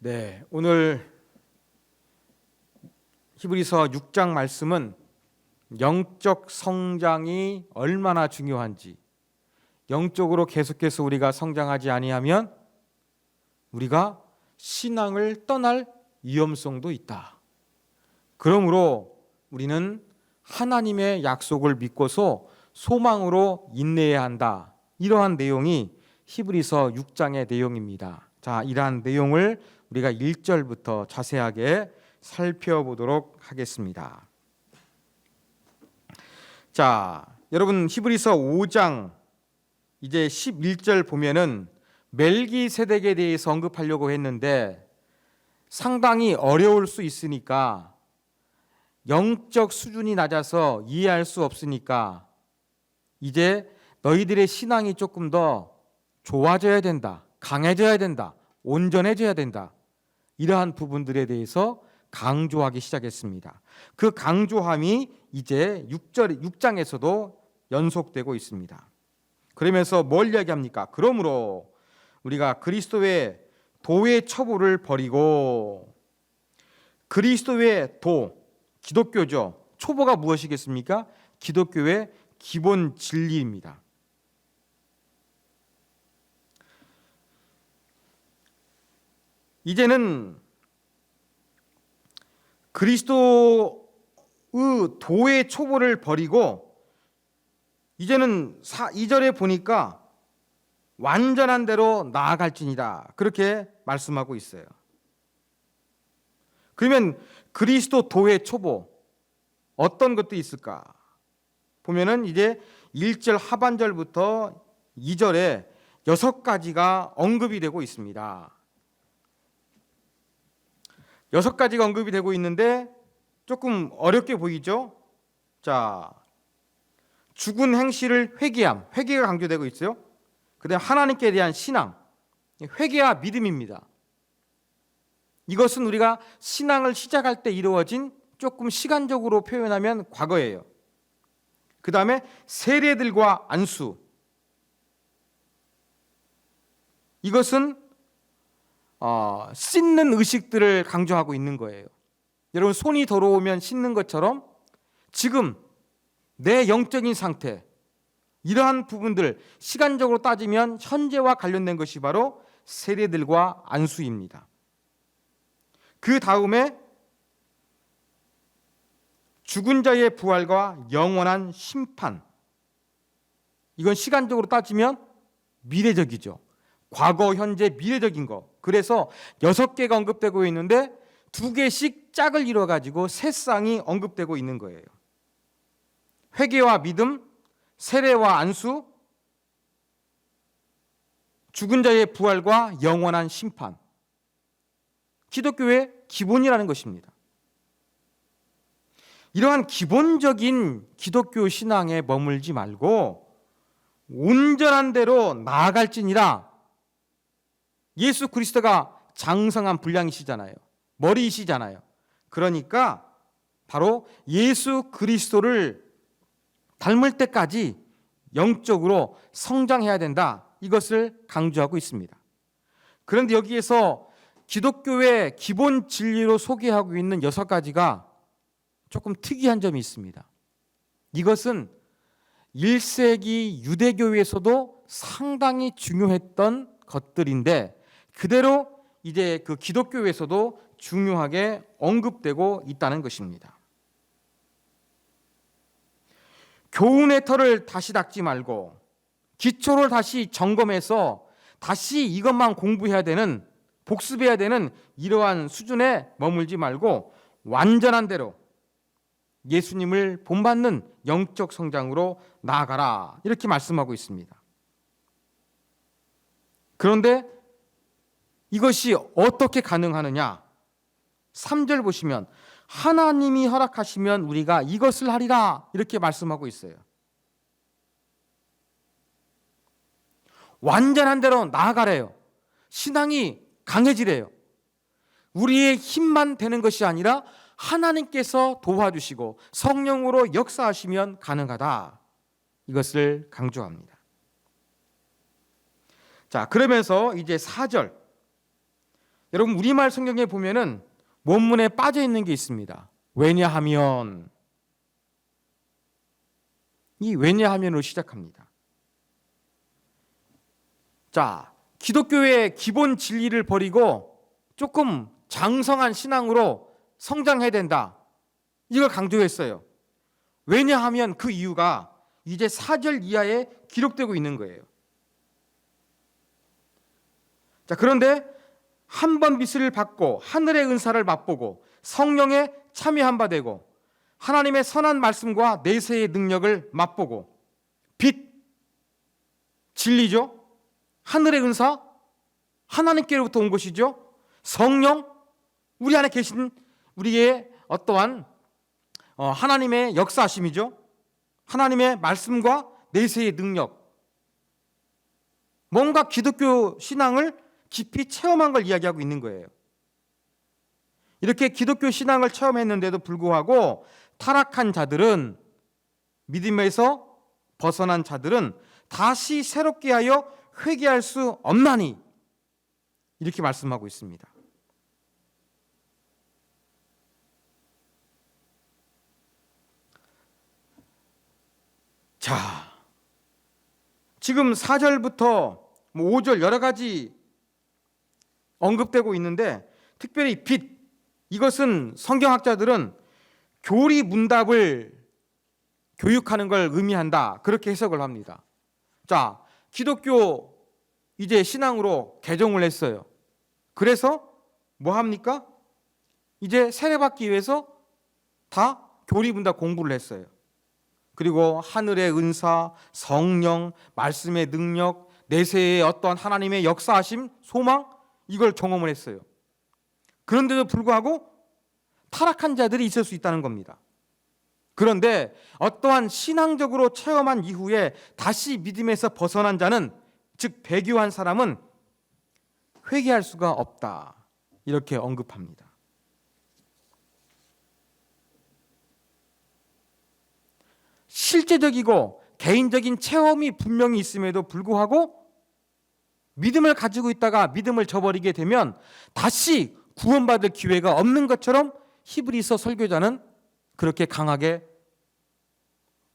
네, 오늘 히브리서 6장 말씀은 영적 성장이 얼마나 중요한지, 영적으로 계속해서 우리가 성장하지 아니하면 우리가 신앙을 떠날 위험성도 있다. 그러므로 우리는 하나님의 약속을 믿고서 소망으로 인내해야 한다. 이러한 내용이 히브리서 6장의 내용입니다. 자, 이러한 내용을 우리가 1절부터 자세하게 살펴보도록 하겠습니다. 자, 여러분 히브리서 5장 이제 11절 보면은 멜기세덱에 대해서 언급하려고 했는데 상당히 어려울 수 있으니까, 영적 수준이 낮아서 이해할 수 없으니까 이제 너희들의 신앙이 조금 더 좋아져야 된다, 강해져야 된다, 온전해져야 된다, 이러한 부분들에 대해서 강조하기 시작했습니다. 그 강조함이 이제 6장에서도 연속되고 있습니다. 그러면서 뭘 이야기합니까? 그러므로 우리가 그리스도의 도의 처벌을 버리고, 그리스도의 도, 기독교죠. 초보가 무엇이겠습니까? 기독교의 기본 진리입니다. 이제는 그리스도의 도의 초보를 버리고 이제는 2절에 보니까 완전한 대로 나아갈지니라, 그렇게 말씀하고 있어요. 그러면 그리스도 도의 초보, 어떤 것도 있을까? 보면은 이제 1절 하반절부터 2절에 6가지가 언급이 되고 있습니다. 6가지가 언급이 되고 있는데 조금 어렵게 보이죠? 자, 죽은 행실을 회개함, 회개가 강조되고 있어요. 그다음에 하나님께 대한 신앙, 회개와 믿음입니다. 이것은 우리가 신앙을 시작할 때 이루어진, 조금 시간적으로 표현하면 과거예요. 그 다음에 세례들과 안수, 이것은 씻는 의식들을 강조하고 있는 거예요. 여러분, 손이 더러우면 씻는 것처럼 지금 내 영적인 상태, 이러한 부분들 시간적으로 따지면 현재와 관련된 것이 바로 세례들과 안수입니다. 그 다음에 죽은 자의 부활과 영원한 심판, 이건 시간적으로 따지면 미래적이죠. 과거, 현재, 미래적인 거. 그래서 6개가 언급되고 있는데 2개씩 짝을 이뤄가지고 3쌍이 언급되고 있는 거예요. 회개와 믿음, 세례와 안수, 죽은 자의 부활과 영원한 심판, 기독교의 기본이라는 것입니다. 이러한 기본적인 기독교 신앙에 머물지 말고 온전한 대로 나아갈지니라. 예수 그리스도가 장성한 분량이시잖아요. 머리이시잖아요. 그러니까 바로 예수 그리스도를 닮을 때까지 영적으로 성장해야 된다, 이것을 강조하고 있습니다. 그런데 여기에서 기독교의 기본 진리로 소개하고 있는 6가지가 조금 특이한 점이 있습니다. 이것은 1세기 유대교에서도 상당히 중요했던 것들인데 그대로 이제 그 기독교에서도 중요하게 언급되고 있다는 것입니다. 교훈의 털을 다시 닦지 말고 기초를 다시 점검해서 다시 이것만 공부해야 되는, 복습해야 되는 이러한 수준에 머물지 말고 완전한 대로 예수님을 본받는 영적 성장으로 나아가라, 이렇게 말씀하고 있습니다. 그런데 이것이 어떻게 가능하느냐? 3절 보시면 하나님이 허락하시면 우리가 이것을 하리라, 이렇게 말씀하고 있어요. 완전한 대로 나아가래요. 신앙이 강해지래요. 우리의 힘만 되는 것이 아니라 하나님께서 도와주시고 성령으로 역사하시면 가능하다, 이것을 강조합니다. 자, 그러면서 이제 4절, 여러분 우리말 성경에 보면은 원문에 빠져 있는 게 있습니다. 왜냐하면, 이 왜냐하면으로 시작합니다. 자, 기독교의 기본 진리를 버리고 조금 장성한 신앙으로 성장해야 된다, 이걸 강조했어요. 왜냐하면 그 이유가 이제 4절 이하에 기록되고 있는 거예요. 자, 그런데 한 번 빛을 받고 하늘의 은사를 맛보고 성령에 참여한 바 되고 하나님의 선한 말씀과 내세의 능력을 맛보고, 빛, 진리죠. 하늘의 은사, 하나님께로부터 온 것이죠. 성령, 우리 안에 계신 우리의 어떠한 하나님의 역사하심이죠. 하나님의 말씀과 내세의 능력, 뭔가 기독교 신앙을 깊이 체험한 걸 이야기하고 있는 거예요. 이렇게 기독교 신앙을 체험했는데도 불구하고 타락한 자들은, 믿음에서 벗어난 자들은 다시 새롭게 하여 회개할 수 없나니, 이렇게 말씀하고 있습니다. 자, 지금 4절부터 5절 여러 가지 언급되고 있는데, 특별히 빛, 이것은 성경학자들은 교리 문답을 교육하는 걸 의미한다, 그렇게 해석을 합니다. 자, 기독교 이제 신앙으로 개종을 했어요. 그래서 뭐 합니까? 이제 세례받기 위해서 다 교리 문답 공부를 했어요. 그리고 하늘의 은사, 성령, 말씀의 능력, 내세의 어떠한 하나님의 역사하심, 소망, 이걸 경험을 했어요. 그런데도 불구하고 타락한 자들이 있을 수 있다는 겁니다. 그런데 어떠한 신앙적으로 체험한 이후에 다시 믿음에서 벗어난 자는, 즉 배교한 사람은 회개할 수가 없다, 이렇게 언급합니다. 실제적이고 개인적인 체험이 분명히 있음에도 불구하고 믿음을 가지고 있다가 믿음을 저버리게 되면 다시 구원받을 기회가 없는 것처럼 히브리서 설교자는 그렇게 강하게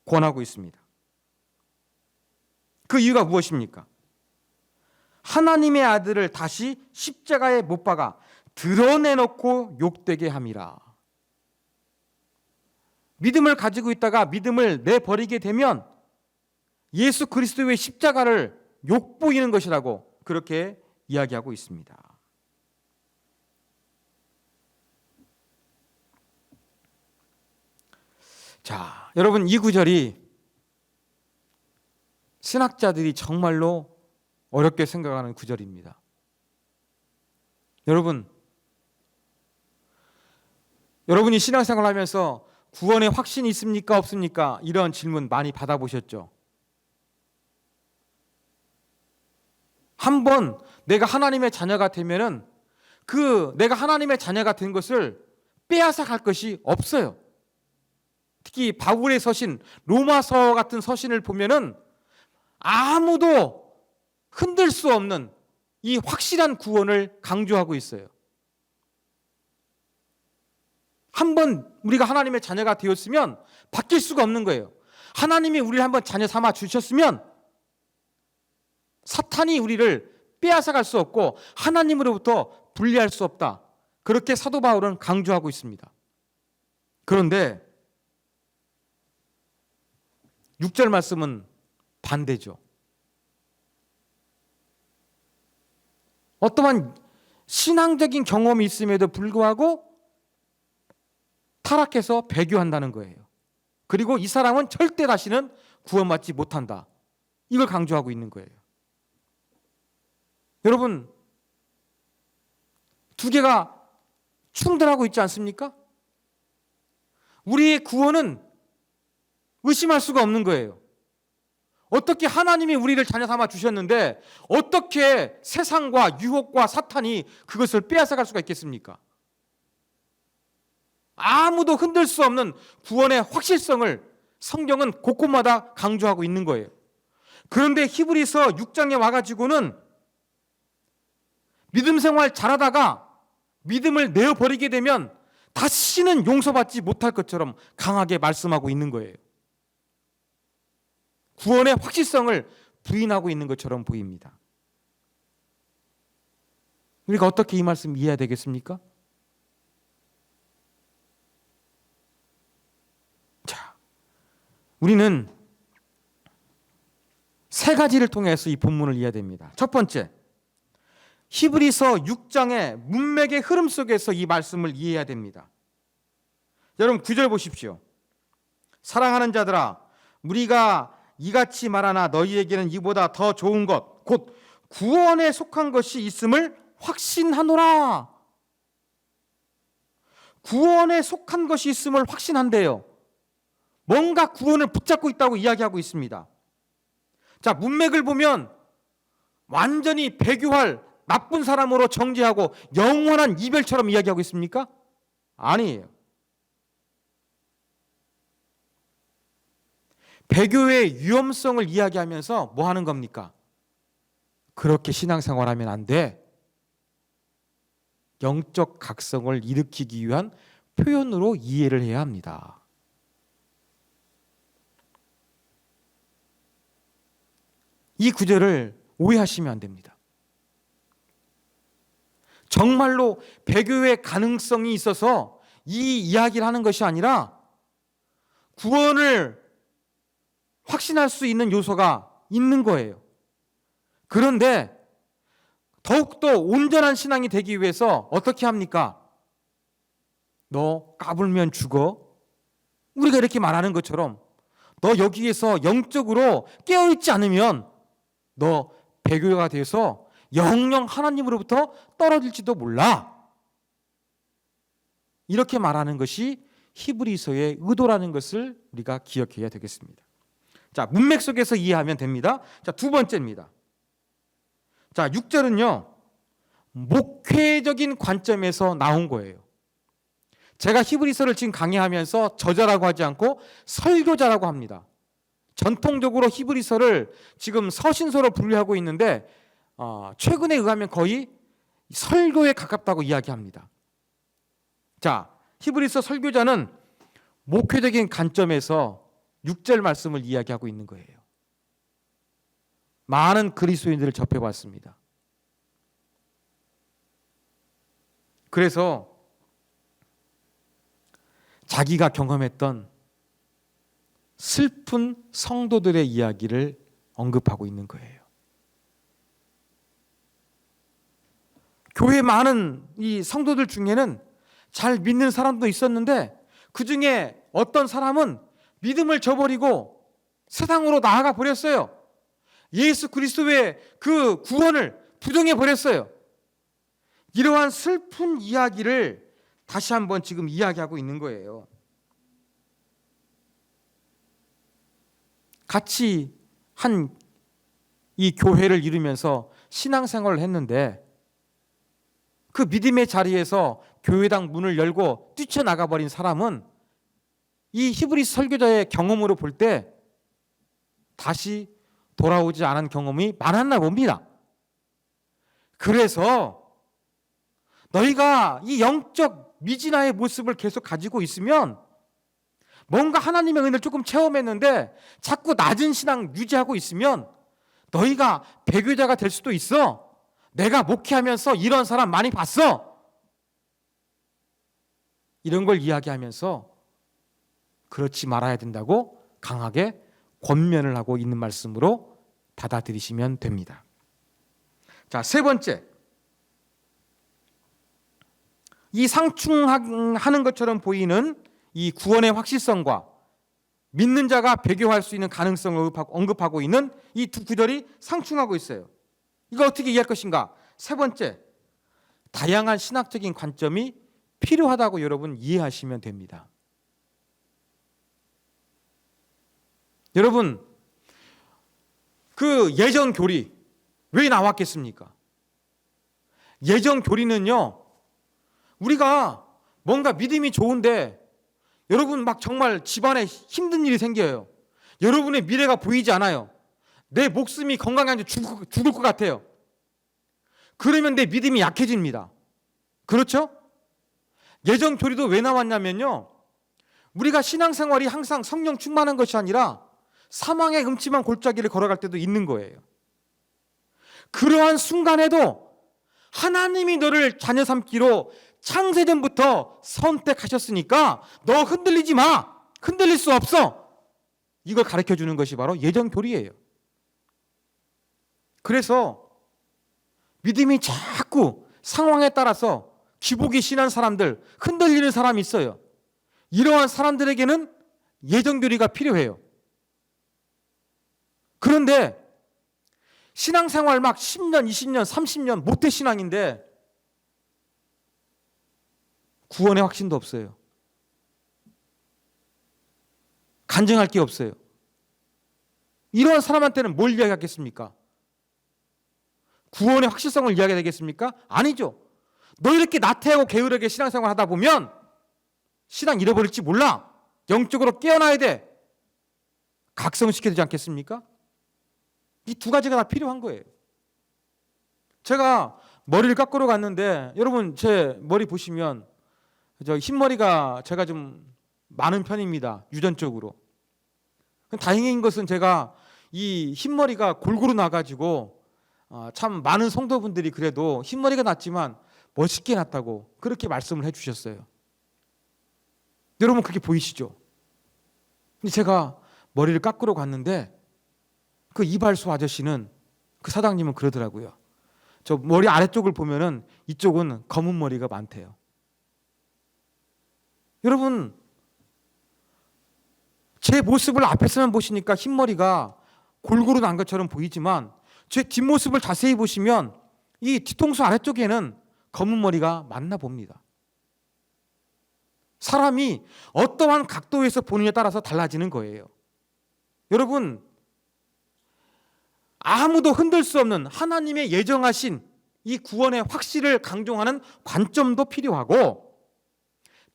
권하고 있습니다. 그 이유가 무엇입니까? 하나님의 아들을 다시 십자가에 못 박아 드러내놓고 욕되게 함이라. 믿음을 가지고 있다가 믿음을 내버리게 되면 예수 그리스도의 십자가를 욕보이는 것이라고 그렇게 이야기하고 있습니다. 자, 여러분, 이 구절이 신학자들이 정말로 어렵게 생각하는 구절입니다. 여러분이 신앙생활을 하면서 구원의 확신이 있습니까, 없습니까? 이런 질문 많이 받아보셨죠? 한번 내가 하나님의 자녀가 되면은 내가 하나님의 자녀가 된 것을 빼앗아 갈 것이 없어요. 특히 바울의 서신, 로마서 같은 서신을 보면은 아무도 흔들 수 없는 이 확실한 구원을 강조하고 있어요. 한번 우리가 하나님의 자녀가 되었으면 바뀔 수가 없는 거예요. 하나님이 우리를 한번 자녀 삼아 주셨으면 사탄이 우리를 빼앗아갈 수 없고 하나님으로부터 분리할 수 없다, 그렇게 사도 바울은 강조하고 있습니다. 그런데 6절 말씀은 반대죠. 어떠한 신앙적인 경험이 있음에도 불구하고 타락해서 배교한다는 거예요. 그리고 이 사람은 절대 다시는 구원받지 못한다, 이걸 강조하고 있는 거예요. 여러분, 두 개가 충돌하고 있지 않습니까? 우리의 구원은 의심할 수가 없는 거예요. 어떻게 하나님이 우리를 자녀 삼아 주셨는데 어떻게 세상과 유혹과 사탄이 그것을 빼앗아갈 수가 있겠습니까? 아무도 흔들 수 없는 구원의 확실성을 성경은 곳곳마다 강조하고 있는 거예요. 그런데 히브리서 6장에 와가지고는 믿음 생활 잘하다가 믿음을 내어버리게 되면 다시는 용서받지 못할 것처럼 강하게 말씀하고 있는 거예요. 구원의 확실성을 부인하고 있는 것처럼 보입니다. 우리가 어떻게 이 말씀 이해해야 되겠습니까? 자, 우리는 세 가지를 통해서 이 본문을 이해해야 됩니다. 첫 번째, 히브리서 6장의 문맥의 흐름 속에서 이 말씀을 이해해야 됩니다. 여러분 9절 보십시오. 사랑하는 자들아, 우리가 이같이 말하나 너희에게는 이보다 더 좋은 것, 곧 구원에 속한 것이 있음을 확신하노라. 구원에 속한 것이 있음을 확신한대요. 뭔가 구원을 붙잡고 있다고 이야기하고 있습니다. 자, 문맥을 보면 완전히 배교할 나쁜 사람으로 정죄하고 영원한 이별처럼 이야기하고 있습니까? 아니에요. 배교의 위험성을 이야기하면서 뭐 하는 겁니까? 그렇게 신앙생활하면 안 돼. 영적 각성을 일으키기 위한 표현으로 이해를 해야 합니다. 이 구절을 오해하시면 안 됩니다. 정말로 배교의 가능성이 있어서 이 이야기를 하는 것이 아니라 구원을 확신할 수 있는 요소가 있는 거예요. 그런데 더욱더 온전한 신앙이 되기 위해서 어떻게 합니까? 너 까불면 죽어? 우리가 이렇게 말하는 것처럼 너 여기에서 영적으로 깨어있지 않으면 너 배교가 돼서 영영 하나님으로부터 떨어질지도 몰라. 이렇게 말하는 것이 히브리서의 의도라는 것을 우리가 기억해야 되겠습니다. 자, 문맥 속에서 이해하면 됩니다. 자, 두 번째입니다. 자, 6절은요, 목회적인 관점에서 나온 거예요. 제가 히브리서를 지금 강의하면서 저자라고 하지 않고 설교자라고 합니다. 전통적으로 히브리서를 지금 서신서로 분류하고 있는데 최근에 의하면 거의 설교에 가깝다고 이야기합니다. 자, 히브리서 설교자는 목회적인 관점에서 6절 말씀을 이야기하고 있는 거예요. 많은 그리스도인들을 접해봤습니다. 그래서 자기가 경험했던 슬픈 성도들의 이야기를 언급하고 있는 거예요. 교회 많은 이 성도들 중에는 잘 믿는 사람도 있었는데 그 중에 어떤 사람은 믿음을 저버리고 세상으로 나아가 버렸어요. 예수 그리스도의 그 구원을 부정해 버렸어요. 이러한 슬픈 이야기를 다시 한번 지금 이야기하고 있는 거예요. 같이 한 이 교회를 이루면서 신앙생활을 했는데 그 믿음의 자리에서 교회당 문을 열고 뛰쳐나가 버린 사람은 이 히브리서 설교자의 경험으로 볼 때 다시 돌아오지 않은 경험이 많았나 봅니다. 그래서 너희가 이 영적 미진아의 모습을 계속 가지고 있으면 뭔가 하나님의 은혜를 조금 체험했는데 자꾸 낮은 신앙 유지하고 있으면 너희가 배교자가 될 수도 있어. 내가 목회하면서 이런 사람 많이 봤어. 이런 걸 이야기하면서 그렇지 말아야 된다고 강하게 권면을 하고 있는 말씀으로 받아들이시면 됩니다. 자, 세 번째. 이 상충하는 것처럼 보이는 이 구원의 확실성과 믿는 자가 배교할 수 있는 가능성을 언급하고 있는 이 두 구절이 상충하고 있어요. 이거 어떻게 이해할 것인가? 세 번째, 다양한 신학적인 관점이 필요하다고 여러분 이해하시면 됩니다. 여러분, 그 예정 교리 왜 나왔겠습니까? 예정 교리는요, 우리가 뭔가 믿음이 좋은데 여러분 막 정말 집안에 힘든 일이 생겨요. 여러분의 미래가 보이지 않아요. 내 목숨이 건강하지 죽을 것 같아요. 그러면 내 믿음이 약해집니다. 그렇죠? 예정 교리도 왜 나왔냐면요, 우리가 신앙생활이 항상 성령 충만한 것이 아니라 사망의 음침한 골짜기를 걸어갈 때도 있는 거예요. 그러한 순간에도 하나님이 너를 자녀 삼기로 창세전부터 선택하셨으니까 너 흔들리지 마. 흔들릴 수 없어. 이걸 가르쳐 주는 것이 바로 예정 교리예요. 그래서 믿음이 자꾸 상황에 따라서 기복이 심한 사람들, 흔들리는 사람이 있어요. 이러한 사람들에게는 예정 교리가 필요해요. 그런데 신앙생활 막 10년, 20년, 30년 모태 신앙인데 구원의 확신도 없어요. 간증할 게 없어요. 이러한 사람한테는 뭘 이야기하겠습니까? 구원의 확실성을 이야기해야 되겠습니까? 아니죠. 너 이렇게 나태하고 게으르게 신앙생활 하다 보면 신앙 잃어버릴지 몰라. 영적으로 깨어나야 돼. 각성시켜야 되지 않겠습니까? 이 두 가지가 다 필요한 거예요. 제가 머리를 깎으러 갔는데 여러분 제 머리 보시면 저 흰머리가 제가 좀 많은 편입니다. 유전적으로. 다행인 것은 제가 이 흰머리가 골고루 나가지고 참 많은 성도분들이 그래도 흰머리가 났지만 멋있게 났다고 그렇게 말씀을 해주셨어요. 여러분 그게 보이시죠? 근데 제가 머리를 깎으러 갔는데 그 이발소 아저씨는, 그 사장님은 그러더라고요. 저 머리 아래쪽을 보면은 이쪽은 검은 머리가 많대요. 여러분 제 모습을 앞에서만 보시니까 흰머리가 골고루 난 것처럼 보이지만 제 뒷모습을 자세히 보시면 이 뒤통수 아래쪽에는 검은 머리가 많나 봅니다. 사람이 어떠한 각도에서 보느냐에 따라서 달라지는 거예요. 여러분 아무도 흔들 수 없는 하나님의 예정하신 이 구원의 확실을 강조하는 관점도 필요하고,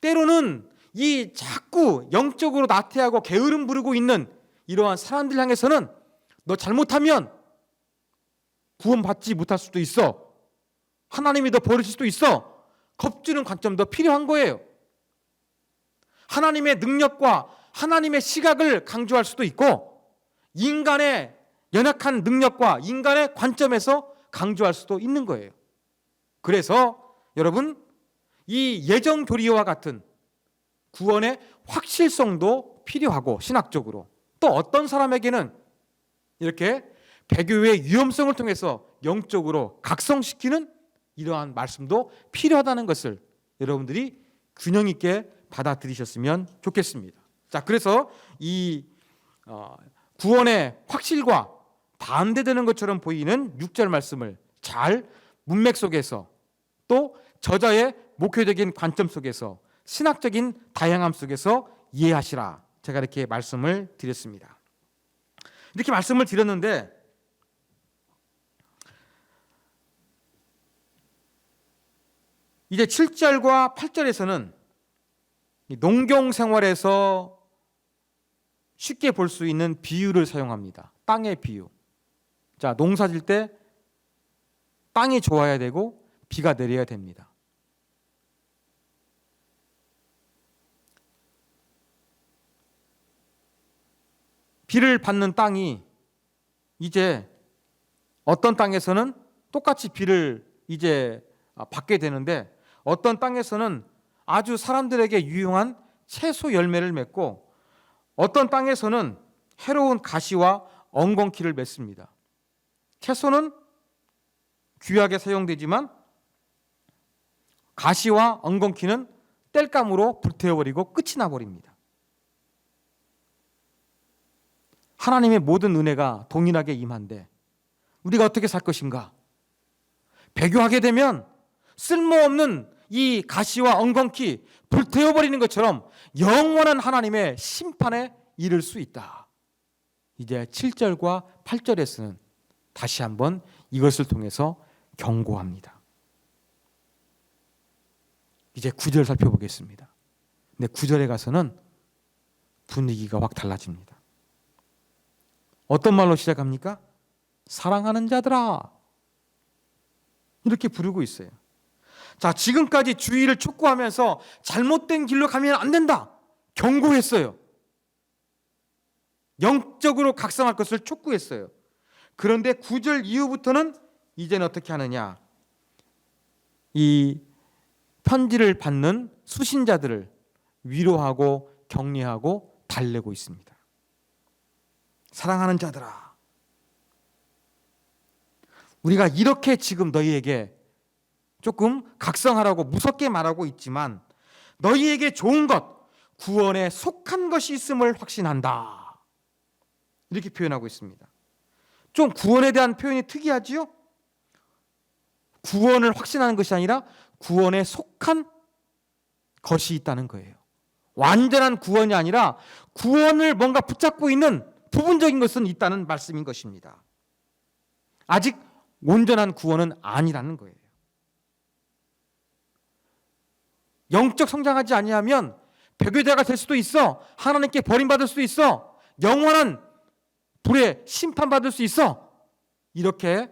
때로는 이 자꾸 영적으로 나태하고 게으름 부르고 있는 이러한 사람들 향해서는 너 잘못하면 구원받지 못할 수도 있어. 하나님이 너 버리실 수도 있어. 겁주는 관점도 필요한 거예요. 하나님의 능력과 하나님의 시각을 강조할 수도 있고, 인간의 연약한 능력과 인간의 관점에서 강조할 수도 있는 거예요. 그래서 여러분 이 예정 교리와 같은 구원의 확실성도 필요하고, 신학적으로 또 어떤 사람에게는 이렇게 배교의 위험성을 통해서 영적으로 각성시키는 이러한 말씀도 필요하다는 것을 여러분들이 균형 있게 받아들이셨으면 좋겠습니다. 자, 그래서 이 구원의 확실과 반대되는 것처럼 보이는 6절 말씀을 잘 문맥 속에서, 또 저자의 목회적인 관점 속에서, 신학적인 다양함 속에서 이해하시라, 제가 이렇게 말씀을 드렸습니다. 이렇게 말씀을 드렸는데 이제 7절과 8절에서는 농경 생활에서 쉽게 볼 수 있는 비유를 사용합니다. 땅의 비유. 자, 농사 질 때 땅이 좋아야 되고 비가 내려야 됩니다. 비를 받는 땅이 이제 어떤 땅에서는 똑같이 비를 이제 받게 되는데, 어떤 땅에서는 아주 사람들에게 유용한 채소 열매를 맺고, 어떤 땅에서는 해로운 가시와 엉겅퀴를 맺습니다. 채소는 귀하게 사용되지만 가시와 엉겅퀴는 땔감으로 불태워버리고 끝이 나버립니다. 하나님의 모든 은혜가 동일하게 임한데 우리가 어떻게 살 것인가? 배교하게 되면 쓸모없는 이 가시와 엉겅퀴 불태워버리는 것처럼 영원한 하나님의 심판에 이를 수 있다. 이제 7절과 8절에서는 다시 한번 이것을 통해서 경고합니다. 이제 9절 살펴보겠습니다. 근데 9절에 가서는 분위기가 확 달라집니다. 어떤 말로 시작합니까? 사랑하는 자들아, 이렇게 부르고 있어요. 자, 지금까지 주의를 촉구하면서 잘못된 길로 가면 안 된다. 경고했어요. 영적으로 각성할 것을 촉구했어요. 그런데 9절 이후부터는 이제는 어떻게 하느냐? 이 편지를 받는 수신자들을 위로하고 격려하고 달래고 있습니다. 사랑하는 자들아, 우리가 이렇게 지금 너희에게 조금 각성하라고 무섭게 말하고 있지만 너희에게 좋은 것, 구원에 속한 것이 있음을 확신한다. 이렇게 표현하고 있습니다. 좀 구원에 대한 표현이 특이하지요? 구원을 확신하는 것이 아니라 구원에 속한 것이 있다는 거예요. 완전한 구원이 아니라 구원을 뭔가 붙잡고 있는 부분적인 것은 있다는 말씀인 것입니다. 아직 온전한 구원은 아니라는 거예요. 영적 성장하지 아니하면 배교자가 될 수도 있어. 하나님께 버림받을 수도 있어. 영원한 불에 심판받을 수 있어. 이렇게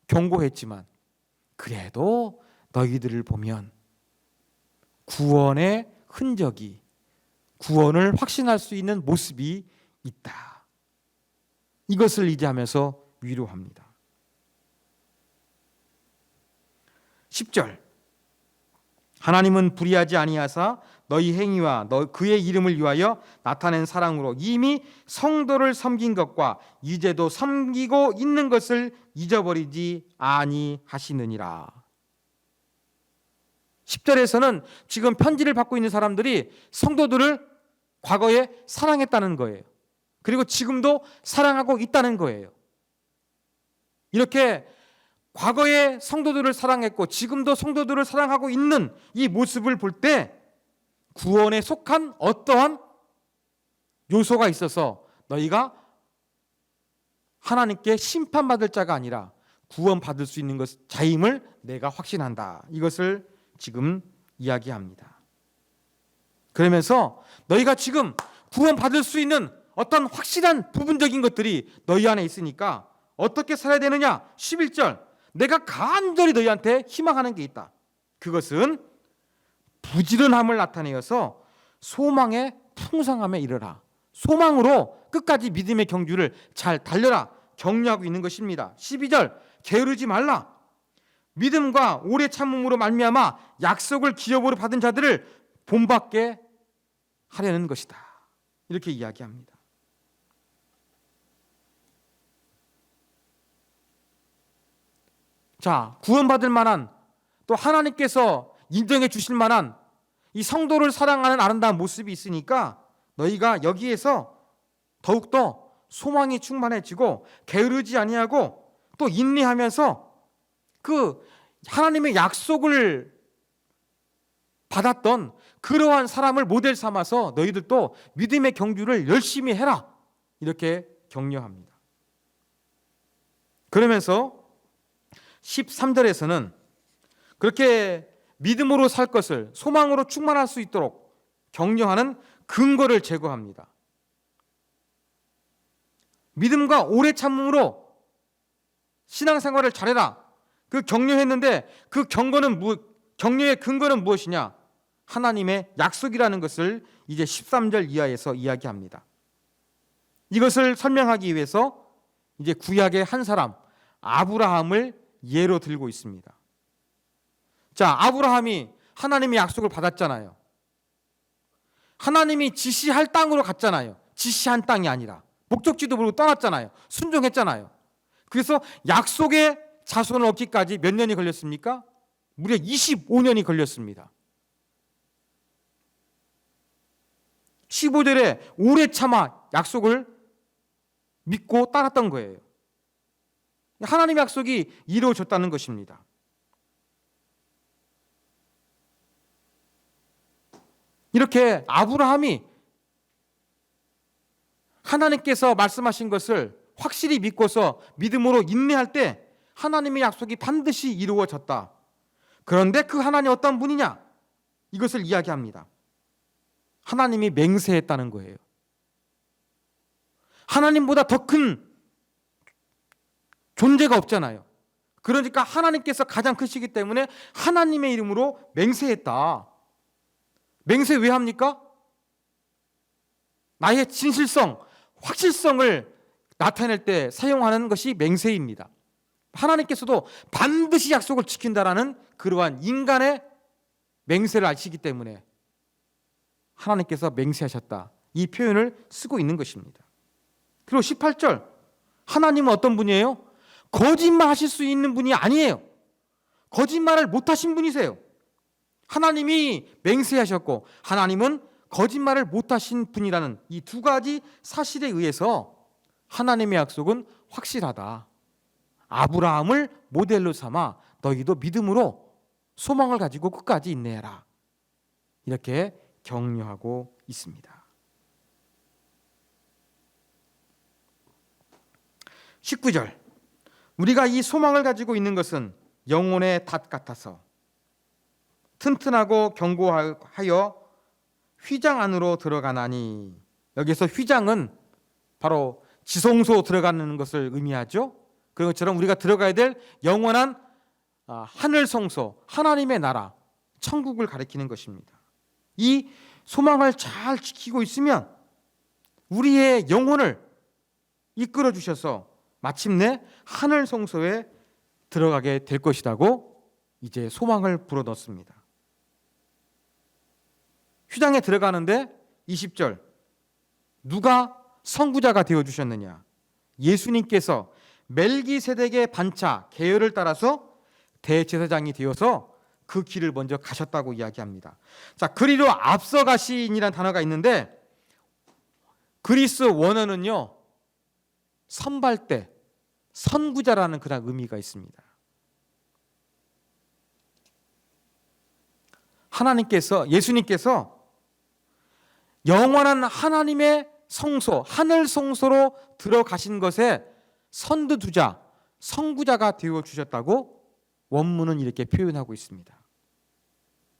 경고했지만 그래도 너희들을 보면 구원의 흔적이, 구원을 확신할 수 있는 모습이 있다. 이것을 이제하면서 위로합니다. 10절, 하나님은 불의하지 아니하사 너희 행위와 그의 이름을 위하여 나타낸 사랑으로 이미 성도를 섬긴 것과 이제도 섬기고 있는 것을 잊어버리지 아니하시느니라. 10절에서는 지금 편지를 받고 있는 사람들이 성도들을 과거에 사랑했다는 거예요. 그리고 지금도 사랑하고 있다는 거예요. 이렇게 과거에 성도들을 사랑했고 지금도 성도들을 사랑하고 있는 이 모습을 볼 때 구원에 속한 어떠한 요소가 있어서 너희가 하나님께 심판받을 자가 아니라 구원받을 수 있는 것 자임을 내가 확신한다. 이것을 지금 이야기합니다. 그러면서 너희가 지금 구원받을 수 있는 어떤 확실한 부분적인 것들이 너희 안에 있으니까 어떻게 살아야 되느냐? 11절, 내가 간절히 너희한테 희망하는 게 있다. 그것은 부지런함을 나타내어서 소망의 풍성함에 이르라. 소망으로 끝까지 믿음의 경주를 잘 달려라. 격려하고 있는 것입니다. 12절, 게으르지 말라. 믿음과 오래 참음으로 말미암아 약속을 기업으로 받은 자들을 본받게 하려는 것이다. 이렇게 이야기합니다. 자, 구원받을 만한, 또 하나님께서 인정해 주실 만한 이 성도를 사랑하는 아름다운 모습이 있으니까 너희가 여기에서 더욱더 소망이 충만해지고 게으르지 아니하고 또 인내하면서 그 하나님의 약속을 받았던 그러한 사람을 모델 삼아서 너희들도 믿음의 경주를 열심히 해라. 이렇게 격려합니다. 그러면서 13절에서는 그렇게 믿음으로 살 것을 소망으로 충만할 수 있도록 격려하는 근거를 제공합니다. 믿음과 오래 참음으로 신앙생활을 잘해라. 그 격려했는데 그 격려의 근거는 무엇이냐? 하나님의 약속이라는 것을 이제 13절 이하에서 이야기합니다. 이것을 설명하기 위해서 이제 구약의 한 사람 아브라함을 예로 들고 있습니다. 자, 아브라함이 하나님의 약속을 받았잖아요. 하나님이 지시할 땅으로 갔잖아요. 지시한 땅이 아니라 목적지도 모르고 떠났잖아요. 순종했잖아요. 그래서 약속의 자손을 얻기까지 몇 년이 걸렸습니까? 무려 25년이 걸렸습니다. 15절에 오래 참아 약속을 믿고 따랐던 거예요. 하나님의 약속이 이루어졌다는 것입니다. 이렇게 아브라함이 하나님께서 말씀하신 것을 확실히 믿고서 믿음으로 인내할 때 하나님의 약속이 반드시 이루어졌다. 그런데 그 하나님 어떤 분이냐? 이것을 이야기합니다. 하나님이 맹세했다는 거예요. 하나님보다 더 큰 존재가 없잖아요. 그러니까 하나님께서 가장 크시기 때문에 하나님의 이름으로 맹세했다. 맹세 왜 합니까? 나의 진실성, 확실성을 나타낼 때 사용하는 것이 맹세입니다. 하나님께서도 반드시 약속을 지킨다라는 그러한 인간의 맹세를 아시기 때문에 하나님께서 맹세하셨다. 이 표현을 쓰고 있는 것입니다. 그리고 18절, 하나님은 어떤 분이에요? 거짓말 하실 수 있는 분이 아니에요. 거짓말을 못하신 분이세요. 하나님이 맹세하셨고 하나님은 거짓말을 못하신 분이라는 이 두 가지 사실에 의해서 하나님의 약속은 확실하다. 아브라함을 모델로 삼아 너희도 믿음으로 소망을 가지고 끝까지 인내해라. 이렇게 격려하고 있습니다. 19절, 우리가 이 소망을 가지고 있는 것은 영혼의 닷 같아서 튼튼하고 견고하여 휘장 안으로 들어가나니, 여기서 휘장은 바로 지성소 들어가는 것을 의미하죠. 그런 것처럼 우리가 들어가야 될 영원한 하늘 성소, 하나님의 나라, 천국을 가리키는 것입니다. 이 소망을 잘 지키고 있으면 우리의 영혼을 이끌어 주셔서 마침내 하늘 성소에 들어가게 될 것이라고 이제 소망을 불어넣습니다. 휘장에 들어가는데 20절, 누가 선구자가 되어주셨느냐? 예수님께서 멜기세덱의 반차 계열을 따라서 대제사장이 되어서 그 길을 먼저 가셨다고 이야기합니다. 자, 그리로 앞서 가신이라는 단어가 있는데 그리스 원어는요, 선발대, 선구자라는 그런 의미가 있습니다. 예수님께서 영원한 하나님의 성소, 하늘 성소로 들어가신 것에 선두주자, 선구자가 되어 주셨다고 원문은 이렇게 표현하고 있습니다.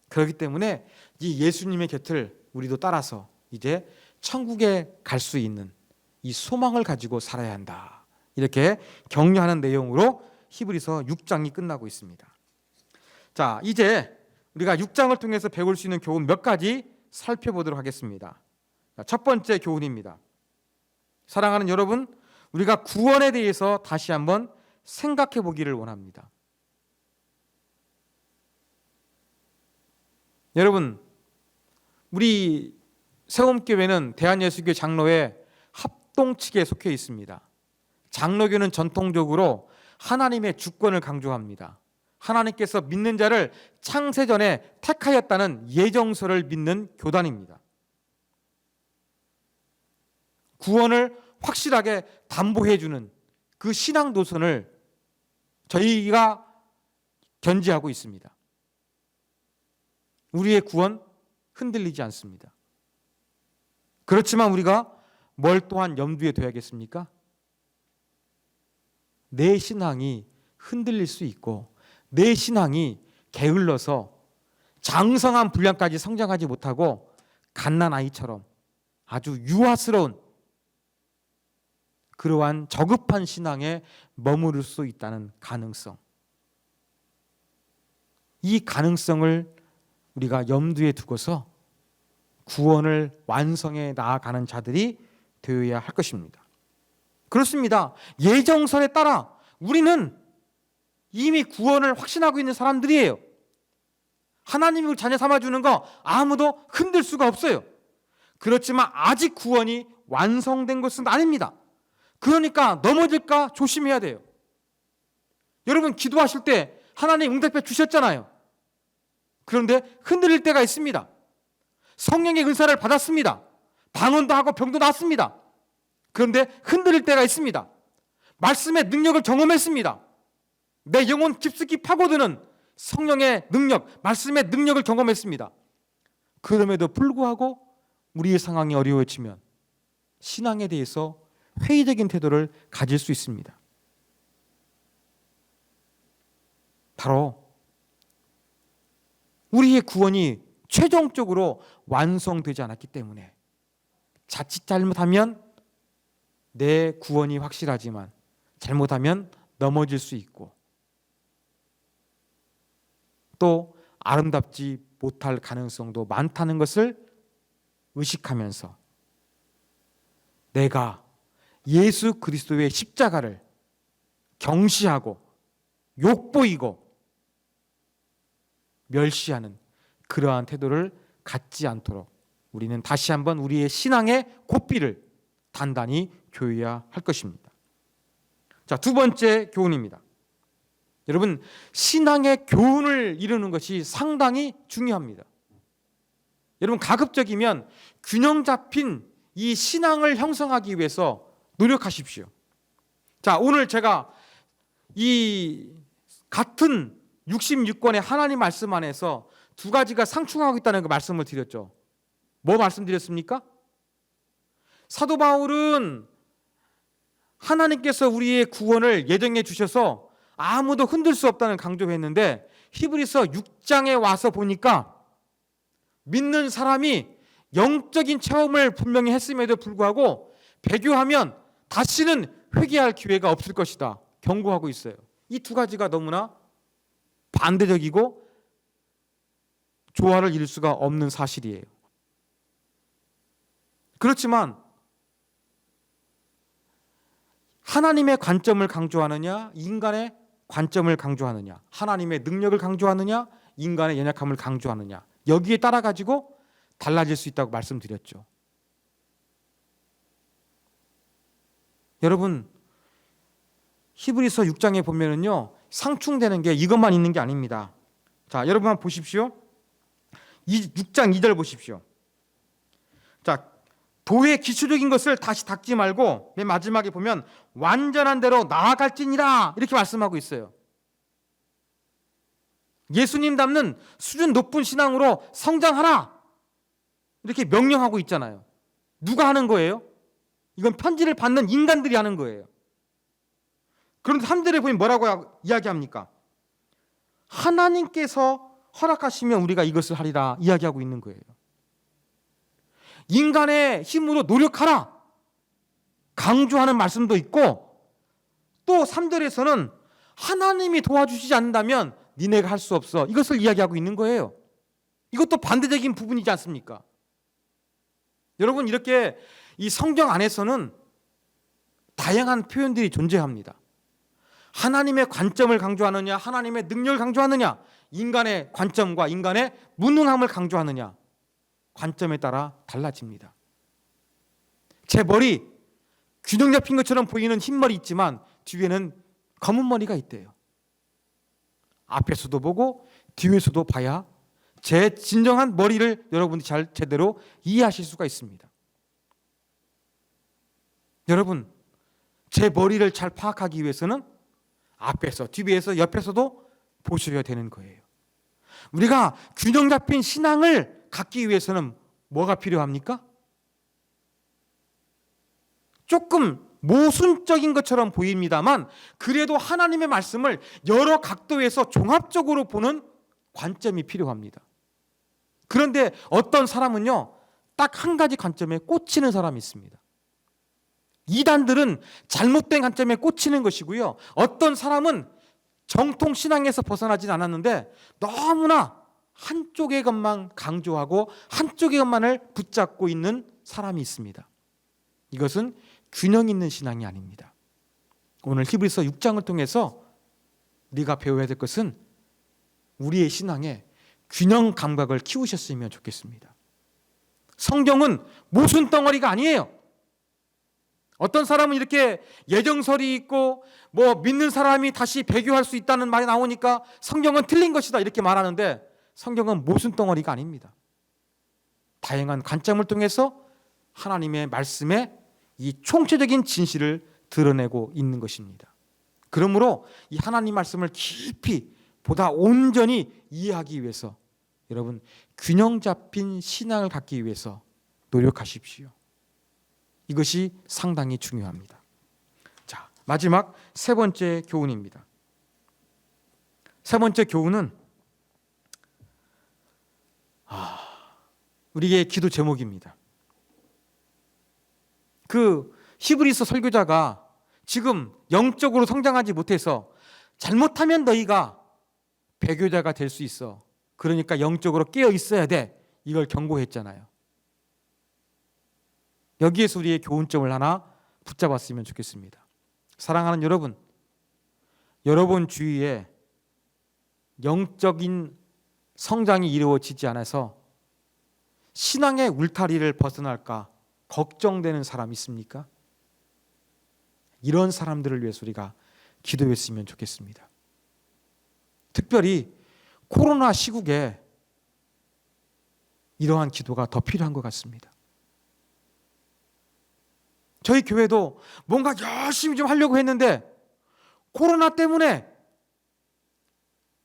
그렇기 때문에 이 예수님의 곁을 우리도 따라서 이제 천국에 갈 수 있는 이 소망을 가지고 살아야 한다. 이렇게 격려하는 내용으로 히브리서 6장이 끝나고 있습니다. 자, 이제 우리가 6장을 통해서 배울 수 있는 교훈 몇 가지 살펴보도록 하겠습니다. 첫 번째 교훈입니다. 사랑하는 여러분, 우리가 구원에 대해서 다시 한번 생각해 보기를 원합니다. 여러분, 우리 세움교회는 대한예수교 장로회 합동측에 속해 있습니다. 장로교는 전통적으로 하나님의 주권을 강조합니다. 하나님께서 믿는 자를 창세전에 택하였다는 예정서를 믿는 교단입니다. 구원을 확실하게 담보해 주는 그 신앙 노선을 저희가 견지하고 있습니다. 우리의 구원 흔들리지 않습니다. 그렇지만 우리가 뭘 또한 염두에 둬야겠습니까? 내 신앙이 흔들릴 수 있고 내 신앙이 게을러서 장성한 분량까지 성장하지 못하고 갓난아이처럼 아주 유아스러운 그러한 저급한 신앙에 머무를 수 있다는 가능성. 이 가능성을 우리가 염두에 두고서 구원을 완성해 나아가는 자들이 되어야 할 것입니다. 그렇습니다. 예정설에 따라 우리는 이미 구원을 확신하고 있는 사람들이에요. 하나님이 자녀 삼아주는 거 아무도 흔들 수가 없어요. 그렇지만 아직 구원이 완성된 것은 아닙니다. 그러니까 넘어질까 조심해야 돼요. 여러분, 기도하실 때 하나님 응답해 주셨잖아요. 그런데 흔들릴 때가 있습니다. 성령의 은사를 받았습니다. 방언도 하고 병도 낫습니다. 그런데 흔들릴 때가 있습니다. 말씀의 능력을 경험했습니다. 내 영혼 깊숙이 파고드는 성령의 능력, 말씀의 능력을 경험했습니다. 그럼에도 불구하고 우리의 상황이 어려워지면 신앙에 대해서 회의적인 태도를 가질 수 있습니다. 바로 우리의 구원이 최종적으로 완성되지 않았기 때문에 자칫 잘못하면 내 구원이 확실하지만 잘못하면 넘어질 수 있고 또 아름답지 못할 가능성도 많다는 것을 의식하면서 내가 예수 그리스도의 십자가를 경시하고 욕보이고 멸시하는 그러한 태도를 갖지 않도록 우리는 다시 한번 우리의 신앙의 고삐를 단단히 조여야 할 것입니다. 자, 두 번째 교훈입니다. 여러분, 신앙의 교훈을 이루는 것이 상당히 중요합니다. 여러분, 가급적이면 균형 잡힌 이 신앙을 형성하기 위해서 노력하십시오. 자, 오늘 제가 이 같은 66권의 하나님 말씀 안에서 두 가지가 상충하고 있다는 그 말씀을 드렸죠. 뭐 말씀드렸습니까? 사도 바울은 하나님께서 우리의 구원을 예정해 주셔서 아무도 흔들 수 없다는 강조했는데 히브리서 6장에 와서 보니까 믿는 사람이 영적인 체험을 분명히 했음에도 불구하고 배교하면 다시는 회개할 기회가 없을 것이다 경고하고 있어요. 이 두 가지가 너무나 반대적이고 조화를 이룰 수가 없는 사실이에요. 그렇지만 하나님의 관점을 강조하느냐, 인간의 관점을 강조하느냐, 하나님의 능력을 강조하느냐, 인간의 연약함을 강조하느냐, 여기에 따라 가지고 달라질 수 있다고 말씀드렸죠. 여러분, 히브리서 6장에 보면은요, 상충되는 게 이것만 있는 게 아닙니다. 자, 여러분 한번 보십시오. 6장 2절 보십시오. 자, 도의 기초적인 것을 다시 닦지 말고 맨 마지막에 보면 완전한 대로 나아갈지니라 이렇게 말씀하고 있어요. 예수님 닮는 수준 높은 신앙으로 성장하라 이렇게 명령하고 있잖아요. 누가 하는 거예요? 이건 편지를 받는 인간들이 하는 거예요. 그런데 3절에 보면 뭐라고 이야기합니까? 하나님께서 허락하시면 우리가 이것을 하리라 이야기하고 있는 거예요. 인간의 힘으로 노력하라 강조하는 말씀도 있고 또 3절에서는 하나님이 도와주시지 않는다면 니네가 할 수 없어 이것을 이야기하고 있는 거예요. 이것도 반대적인 부분이지 않습니까? 여러분, 이렇게 이 성경 안에서는 다양한 표현들이 존재합니다. 하나님의 관점을 강조하느냐, 하나님의 능력을 강조하느냐, 인간의 관점과 인간의 무능함을 강조하느냐, 관점에 따라 달라집니다. 제 머리 균형 잡힌 것처럼 보이는 흰머리 있지만 뒤에는 검은 머리가 있대요. 앞에서도 보고 뒤에서도 봐야 제 진정한 머리를 여러분이 잘 제대로 이해하실 수가 있습니다. 여러분, 제 머리를 잘 파악하기 위해서는 앞에서, 뒤에서, 옆에서도 보셔야 되는 거예요. 우리가 균형 잡힌 신앙을 갖기 위해서는 뭐가 필요합니까? 조금 모순적인 것처럼 보입니다만 그래도 하나님의 말씀을 여러 각도에서 종합적으로 보는 관점이 필요합니다. 그런데 어떤 사람은요, 딱 한 가지 관점에 꽂히는 사람이 있습니다. 이단들은 잘못된 관점에 꽂히는 것이고요. 어떤 사람은 정통 신앙에서 벗어나진 않았는데 너무나 한쪽의 것만 강조하고 한쪽의 것만을 붙잡고 있는 사람이 있습니다. 이것은 균형 있는 신앙이 아닙니다. 오늘 히브리서 6장을 통해서 우리가 배워야 될 것은 우리의 신앙에 균형 감각을 키우셨으면 좋겠습니다. 성경은 모순 덩어리가 아니에요. 어떤 사람은 이렇게 예정설이 있고 뭐 믿는 사람이 다시 배교할 수 있다는 말이 나오니까 성경은 틀린 것이다 이렇게 말하는데 성경은 모순 덩어리가 아닙니다. 다양한 관점을 통해서 하나님의 말씀에 이 총체적인 진실을 드러내고 있는 것입니다. 그러므로 이 하나님 말씀을 깊이 보다 온전히 이해하기 위해서 여러분 균형 잡힌 신앙을 갖기 위해서 노력하십시오. 이것이 상당히 중요합니다. 자, 마지막 세 번째 교훈입니다. 세 번째 교훈은 우리의 기도 제목입니다. 그 히브리서 설교자가 지금 영적으로 성장하지 못해서 잘못하면 너희가 배교자가 될 수 있어. 그러니까 영적으로 깨어 있어야 돼. 이걸 경고했잖아요. 여기에서 우리의 교훈점을 하나 붙잡았으면 좋겠습니다. 사랑하는 여러분, 여러분 주위에 영적인 성장이 이루어지지 않아서 신앙의 울타리를 벗어날까 걱정되는 사람 있습니까? 이런 사람들을 위해서 우리가 기도했으면 좋겠습니다. 특별히 코로나 시국에 이러한 기도가 더 필요한 것 같습니다. 저희 교회도 뭔가 열심히 좀 하려고 했는데 코로나 때문에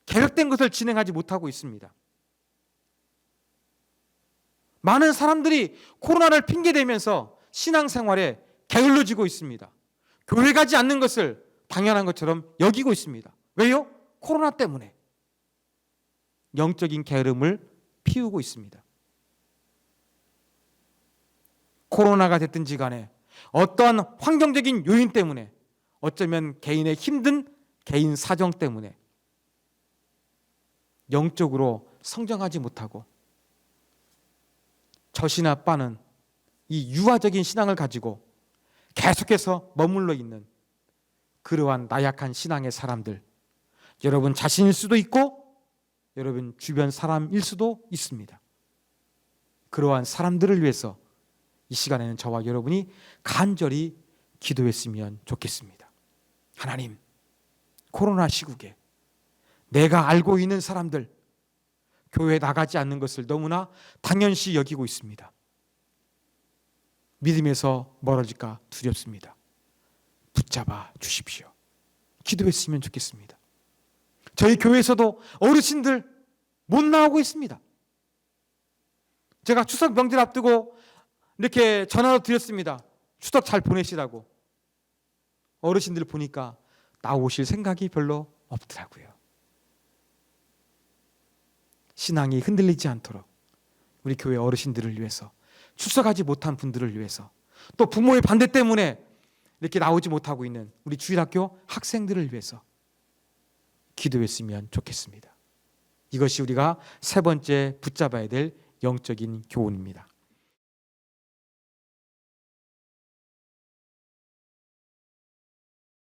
계획된 것을 진행하지 못하고 있습니다. 많은 사람들이 코로나를 핑계대면서 신앙생활에 게을러지고 있습니다. 교회 가지 않는 것을 당연한 것처럼 여기고 있습니다. 왜요? 코로나 때문에 영적인 게으름을 피우고 있습니다. 코로나가 됐든지 간에 어떠한 환경적인 요인 때문에, 어쩌면 개인의 힘든 개인 사정 때문에 영적으로 성장하지 못하고 젖이나 빠는 이 유아적인 신앙을 가지고 계속해서 머물러 있는 그러한 나약한 신앙의 사람들, 여러분 자신일 수도 있고 여러분 주변 사람일 수도 있습니다. 그러한 사람들을 위해서 이 시간에는 저와 여러분이 간절히 기도했으면 좋겠습니다. 하나님, 코로나 시국에 내가 알고 있는 사람들 교회에 나가지 않는 것을 너무나 당연시 여기고 있습니다. 믿음에서 멀어질까 두렵습니다. 붙잡아 주십시오. 기도했으면 좋겠습니다. 저희 교회에서도 어르신들 못 나오고 있습니다. 제가 추석 명절 앞두고 이렇게 전화로 드렸습니다. 추석 잘 보내시라고. 어르신들 보니까 나오실 생각이 별로 없더라고요. 신앙이 흔들리지 않도록 우리 교회 어르신들을 위해서, 출석하지 못한 분들을 위해서, 또 부모의 반대 때문에 이렇게 나오지 못하고 있는 우리 주일학교 학생들을 위해서 기도했으면 좋겠습니다. 이것이 우리가 세 번째 붙잡아야 될 영적인 교훈입니다.